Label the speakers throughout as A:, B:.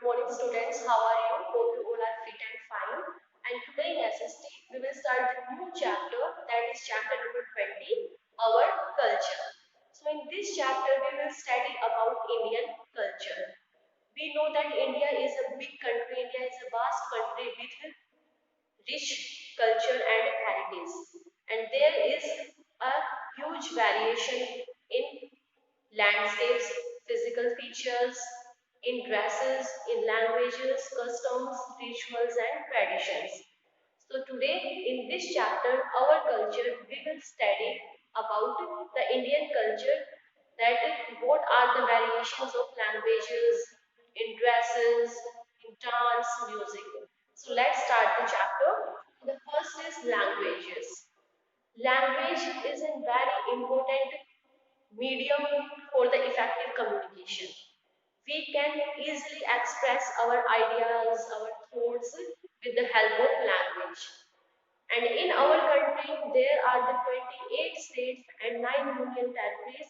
A: morning students, how are you? Hope you all are fit and fine. And today in SST, we will start the new chapter, that is chapter number 20, our culture. So in this chapter, we will study about Indian culture. We know that India is a big country, India is a vast country with rich culture and heritage. And there is a huge variation in landscapes, physical features, in dresses, in languages, customs, rituals, and traditions. So today in this chapter, our culture, we will study about the Indian culture, that what are the variations of languages, in dresses, in dance, music. So let's start the chapter. The first is languages. Language is a very important medium for the effective communication. We can easily express our ideas, our thoughts with the help of language. And in our country, there are the 28 states and 9 union territories,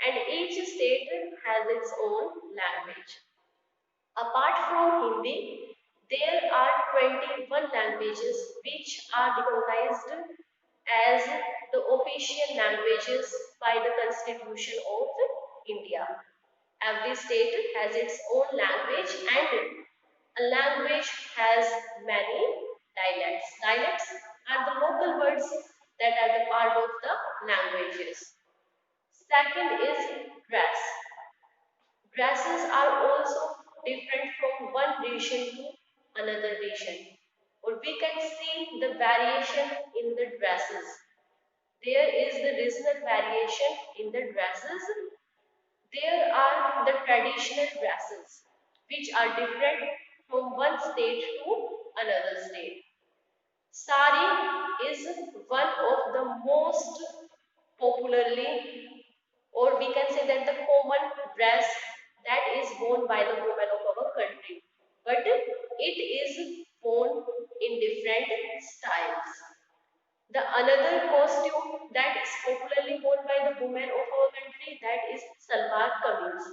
A: and each state has its own language. Apart from Hindi, there are 21 languages which are recognized as the official languages by the Constitution of India. Every state has its own language, and a language has many dialects. Dialects are the local words that are the part of the languages. Second is dress. Dresses are also different from one region to another region. Or we can see the variation in the dresses. There is the regional variation in the dresses. There are the traditional dresses which are different from one state to another state. Sari is one of the most popularly, or we can say that the common dress that is worn by the women of our country, but it is worn in different styles. The another costume that is popularly worn by the women of our country, that is salwar kameez.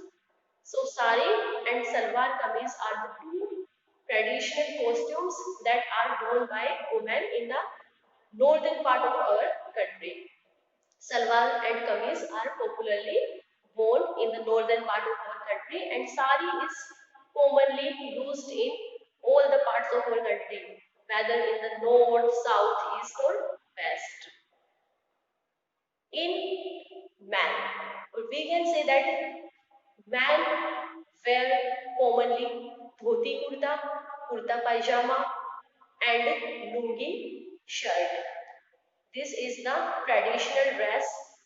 A: So sari and salwar kameez are the two traditional costumes that are worn by women in the northern part of our country. Salwar and kameez are popularly worn in the northern part of our country, and sari is commonly used in all the parts of our country, whether in the north, south, east, or west. In man, we can say that man wear commonly dhoti kurta, kurta pajama, and lungi shirt. This is the traditional dress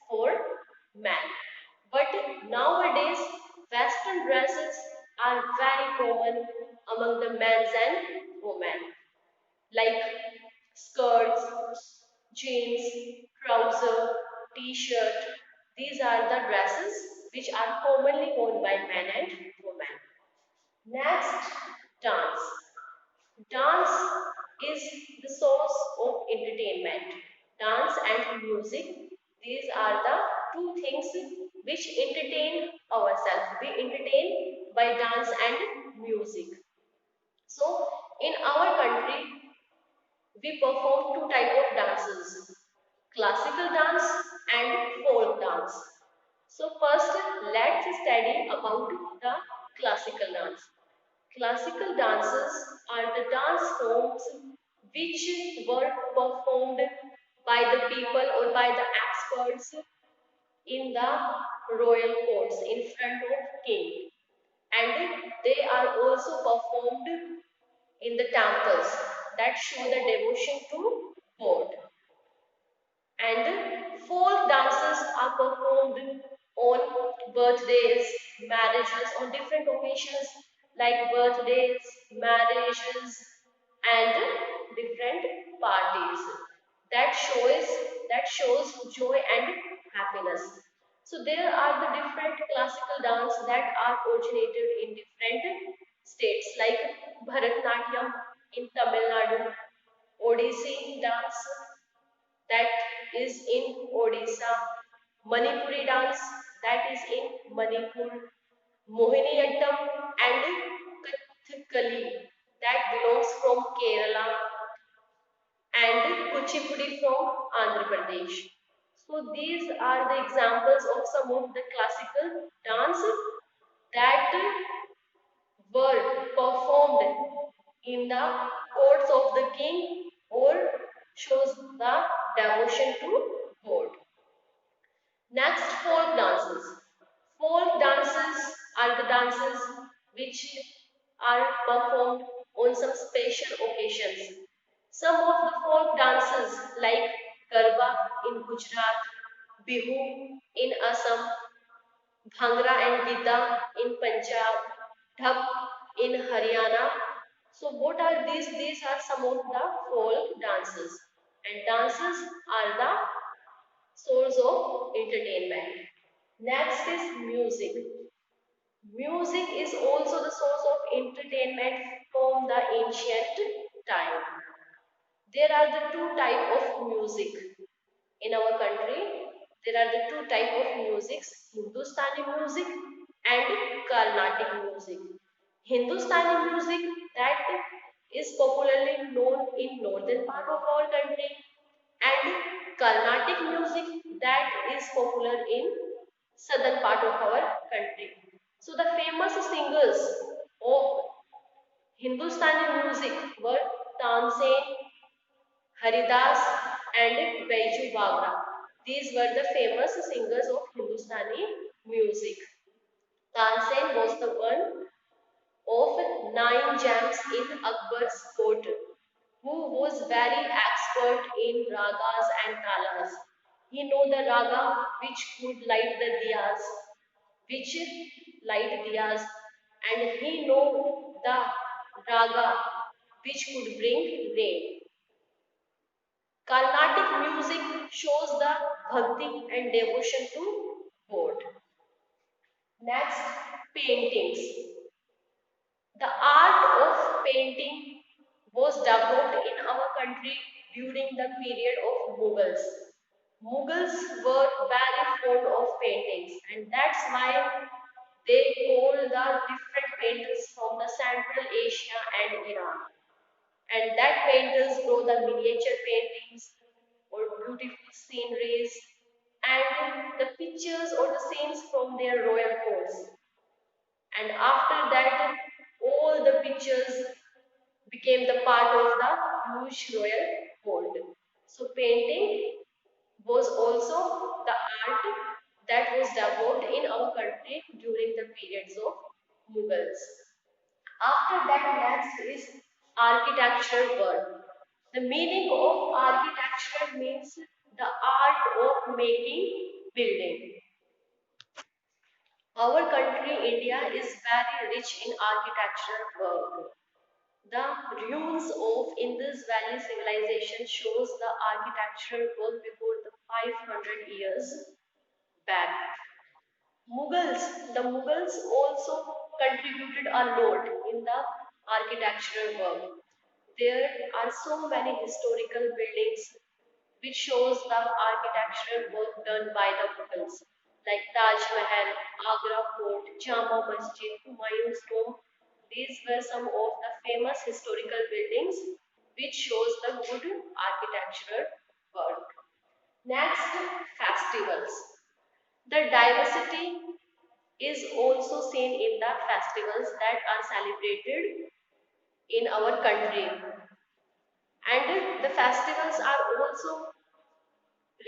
A: for men. But nowadays, Western dresses are very common among the men and women, like skirts, jeans, trouser, t-shirt. These are the dresses which are commonly worn by men and women. Next, dance. Dance is the source of entertainment. Dance and music, these are the two things which entertain ourselves. We entertain by dance and music. So, in our country, we perform two type of dances: classical dance and folk dance. So first, let's study about the classical dance. Classical dances are the dance forms which were performed by the people or by the experts in the royal courts in front of king, and they are also performed in the temples that show the devotion to God. And folk dances are performed on birthdays, marriages, on different occasions like birthdays, marriages, and different parties. That shows that shows joy and happiness. So there are the different classical dance that are originated in different states, like Bharatanatyam in Tamil Nadu, Odissi dance that is in Odisha, Manipuri dance that is in Manipur, Mohiniyattam and Kali that belongs from Kerala and Kuchipudi from Andhra Pradesh. So these are the examples of some of the classical dance that were performed in the courts of the king or shows the devotion to God. Next, folk dances. Folk dances are the dances which are performed on some special occasions. Some of the folk dances like Garba in Gujarat, Bihu in Assam, Bhangra and Gidda in Punjab, Dhap in Haryana. So what are these? These are some of the folk dances. And dances are the source of entertainment. Next is music. Music is also the source of entertainment from the ancient time. There are the two type of music in our country. There are the two type of musics, Hindustani music and Carnatic music. Hindustani music that is popularly known in northern part of our country and Carnatic music that is popular in southern part of our country. So the famous singers of Hindustani music were Tansen, Haridas and Baiju Bagra. These were the famous singers of Hindustani music. Tansen was the one of 9 gems in Akbar's court, who was very expert in ragas and talas. He know the raga which could light the diyas, which light diyas, and he know the raga which could bring rain. Carnatic music shows the bhakti and devotion to God. Next, paintings. The art of painting was developed in our country during the period of Mughals. Mughals were very fond of paintings, and that's why they call the different painters from the Central Asia and Iran. And that painters draw the miniature paintings or beautiful sceneries and the pictures or the scenes from their royal courts. And after that, all the pictures became the part of the huge royal court. So painting was also the art that was developed in our country during the periods of Mughals. After that, next is architectural work. The meaning of architecture means the art of making building. Our country, India, is very rich in architectural work. The ruins of Indus Valley civilization shows the architectural work before the 500 years back. The Mughals also contributed a lot in the architectural work. There are so many historical buildings which shows the architectural work done by the Mughals, like Taj Mahal, Agra Fort, Jama Masjid, Humayun's Tomb. These were some of the famous historical buildings which shows the good architectural work. Next, festivals. The diversity is also seen in the festivals that are celebrated in our country. And the festivals are also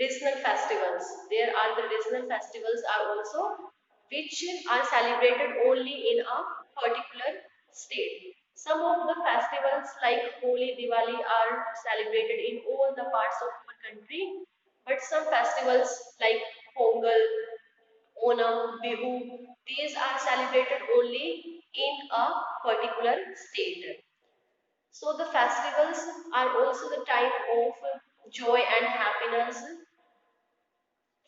A: regional festivals. There are the regional festivals are also which are celebrated only in a particular state. Some of the festivals like Holi, Diwali are celebrated in all the parts of our country, but some festivals like Pongal, Onam, Bihu, these are celebrated only in a particular state. So the festivals are also the time of joy and happiness.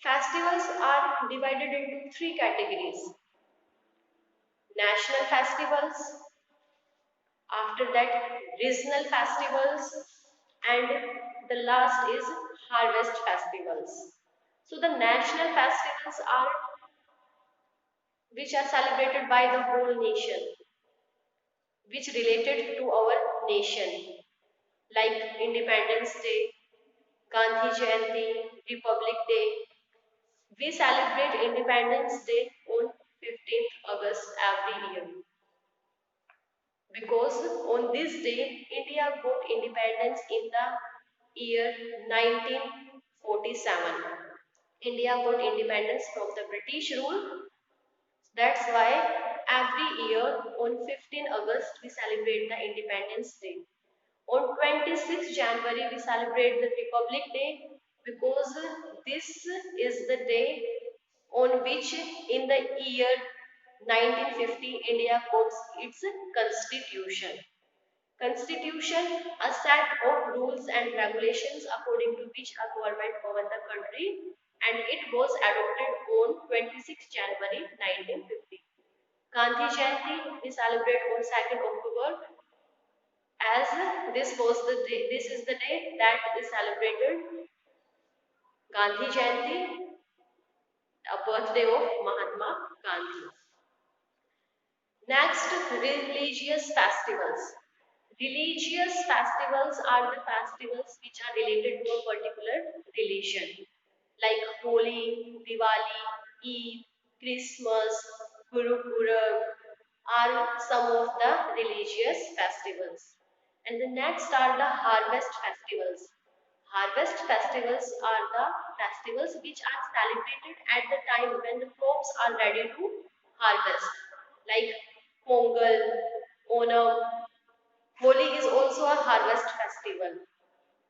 A: Festivals are divided into three categories: national festivals, after that, regional festivals, and the last is harvest festivals. So, the national festivals are which are celebrated by the whole nation, which related to our nation, like Independence Day, Gandhi Jayanti, Republic Day. We celebrate Independence Day on 15th August every year because on this day India got independence in the year 1947. India got independence from the British rule. That's why every year on 15 August we celebrate the Independence Day. On 26 January we celebrate the Republic Day because this is the day on which in the year 1950 India got its constitution. Constitution, a set of rules and regulations according to which a government govern the country, and it was adopted on 26 January 1950. Gandhi Jayanti we celebrate on 2nd October as this is the day that is celebrated Gandhi Jayanti, a birthday of Mahatma Gandhi. Next, religious festivals. Religious festivals are the festivals which are related to a particular religion, like Holi, Diwali, Eid, Christmas, Guru Purab are some of the religious festivals. And the next are the harvest festivals. Harvest festivals are the festivals which are celebrated at the time when the crops are ready to harvest, like Pongal, Onam. Holi is also a harvest festival.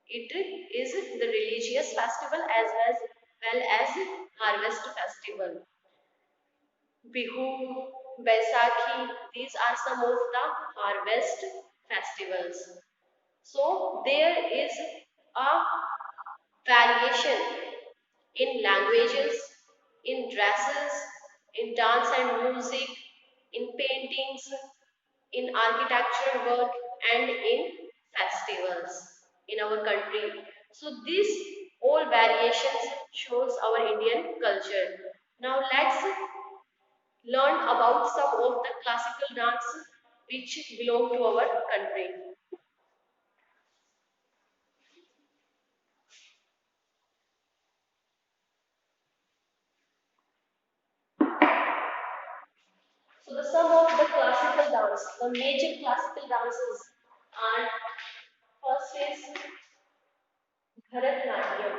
A: It is the religious festival as well as harvest festival. Bihu, Baisakhi, these are some of the harvest festivals. So there is a variation in languages, in dresses, in dance and music, in paintings, in architectural work, and in festivals in our country. So these all variations shows our Indian culture. Now let's learn about some of the classical dance which belong to our country. So the some of the classical dance, the major classical dances are first is Bharatnatyam.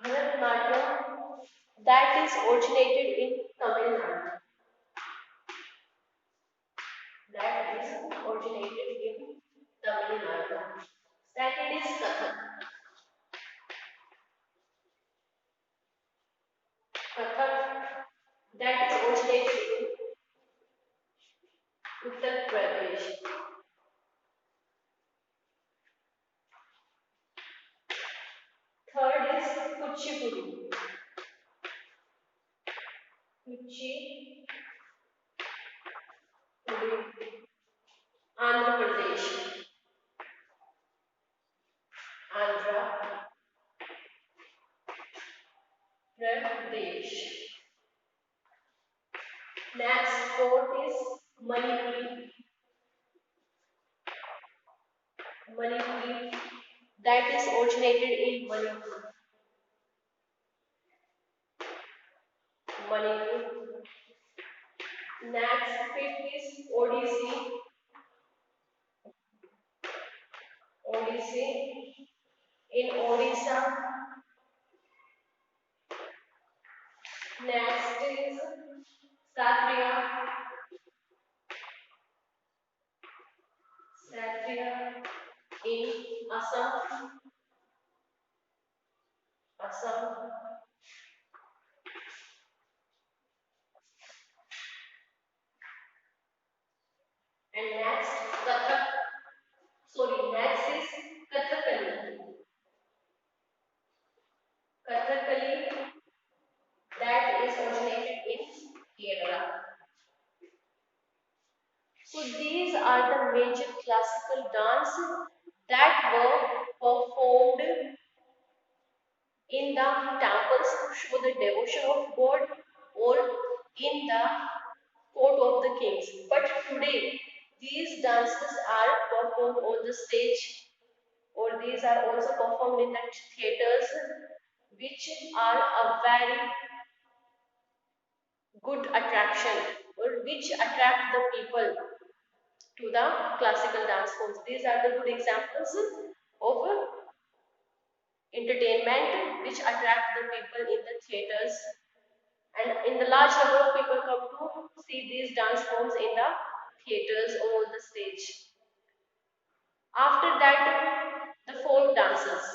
A: Bharatnatyam that is originated in Tamil Nadu. That is originated in Tamil Nadu. Second is Kathak. Kathak that is originated in Uttar Pradesh. Third is Kuchipudi. Kuchipudi, Andhra Pradesh. Andhra Pradesh. Next, fourth is Manipuri. Manipuri that is originated in Manipur. Manipur. Next, fifth is Odissi. Odissi in Odisha. Next is Satria. Satria in Assam. Assam. And next, Kathak. Sorry, next is Kathakali. Kathakali that is originated in Kerala. So these are the major classical dance that were performed in the temples to show the devotion of God or in the court of the kings. But today, these dances are performed on the stage, or these are also performed in the theaters, which are a very good attraction, or which attract the people to the classical dance forms. These are the good examples of entertainment which attract the people in the theaters, and in the large number of people come to see these dance forms in the theaters or on the stage. After that, the folk dances.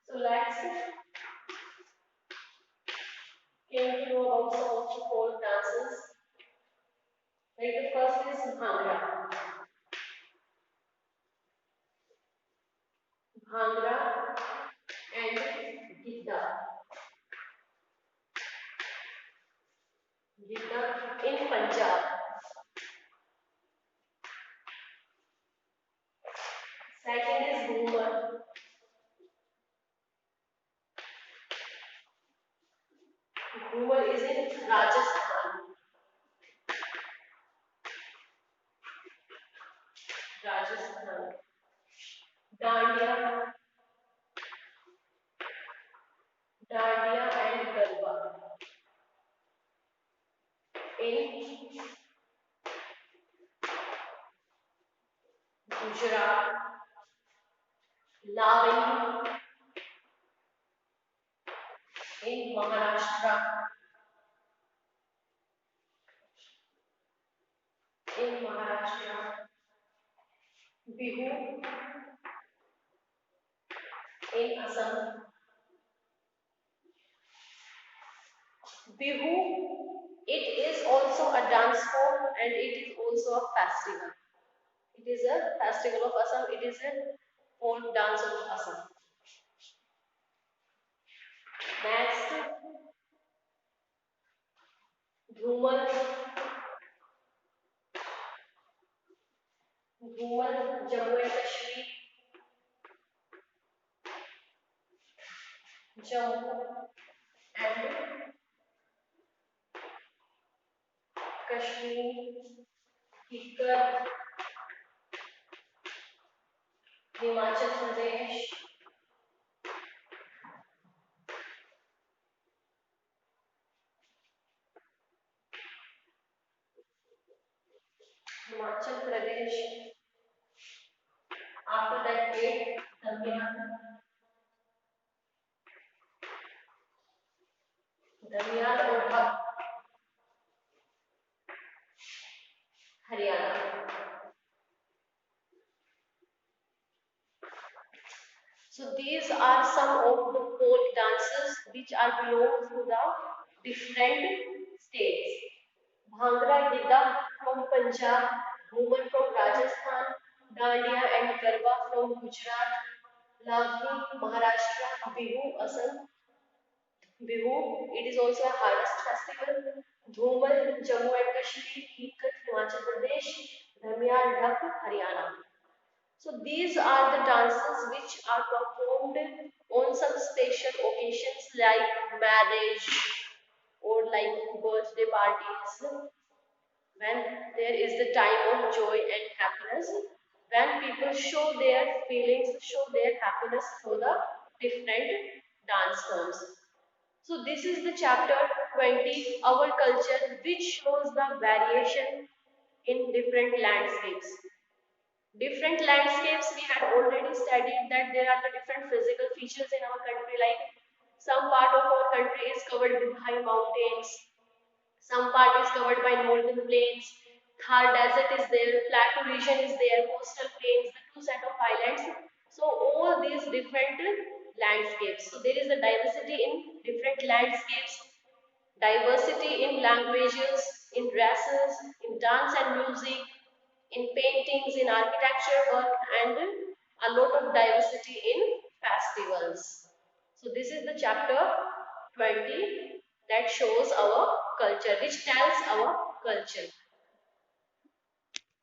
A: So let's came to know about some of the folk dances. Like the first is Bhangra. Bhangra and Gidda. Gidda in Punjab. Second is Ghumar. Ghumar is in Rajasthan. Rajasthan. Dandiya, Dandiya and Garba in Gujarat. Lavani in Maharashtra. In Maharashtra. Bihu in Assam. Bihu, it is also a dance form and it is also a festival. It is a festival of Assam. It is a folk dance of Assam. Next, Dhumar. Dhumar, Jammu and Kashmir. Jammu and Kashmir. Kikar, Himachal Pradesh. Himachal Pradesh. After that, came Tamil Nadu. Damian or Dhak, Haryana. So these are some of the folk dances which are belong to the different states. Bhangra Gidda from Punjab, Ghumar from Rajasthan, Dandiya and Garba from Gujarat, Lavani Maharashtra, Bihu Assam, Bihu, it is also a harvest festival. Dhumar, Jammu and Kashmir, Hikkat, Himachal Pradesh, Dhamiyal, Dhak, Haryana. So these are the dances which are performed on some special occasions like marriage or like birthday parties, when there is the time of joy and happiness, when people show their feelings, show their happiness through the different dance forms. So this is the chapter 20, our culture, which shows the variation in different landscapes. Different landscapes, we had already studied that there are the different physical features in our country, like some part of our country is covered with high mountains, some part is covered by northern plains, Thar desert is there, plateau region is there, coastal plains, the two set of highlands. So all these different landscapes. So there is a diversity in different landscapes, diversity in languages, in dresses, in dance and music, in paintings, in architecture work, and a lot of diversity in festivals. So this is the chapter 20. that shows our culture, which tells our culture.